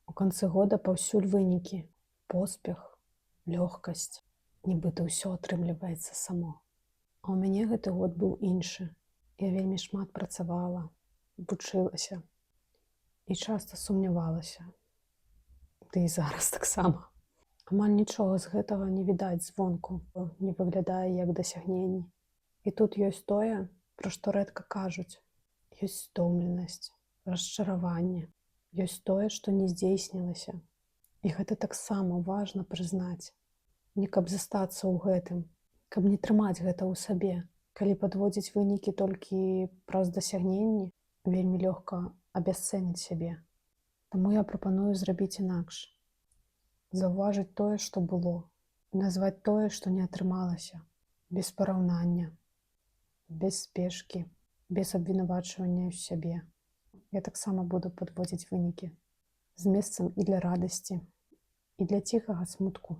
У канцы года паўсюль вынікі, поспех, лёгкасць, нібыта ўсё атрымліваецца само. А ў мяне гэты год быў іншы. Я вельмі шмат працавала, вучылася і часта сумнявалася. Ды і зараз таксама. Амаль нічога з гэтага не відаць звонку, не выглядае як дасягненні. І тут ёсць тое, пра што рэдка кажуць. Ёсць стомленасць, расчараванне. Ёсць тое, што не здзейснілася. І гэта таксама важна прызнаць. Не каб застацца ў гэтым, каб не трымаць гэта ў сабе. Калі падводзіць вынікі толькі праз дасягненні, вельмі лёгка абясцэніць сябе. Таму я прапаную зрабіць інакш. Заўважыць тое, што было, назваць тое, што не атрымалася, без параўнання, без спешкі, без абвінавачвання ў сябе. Я таксама буду падводзіць вынікі з месцам і для радасці, і для ціхага смутку.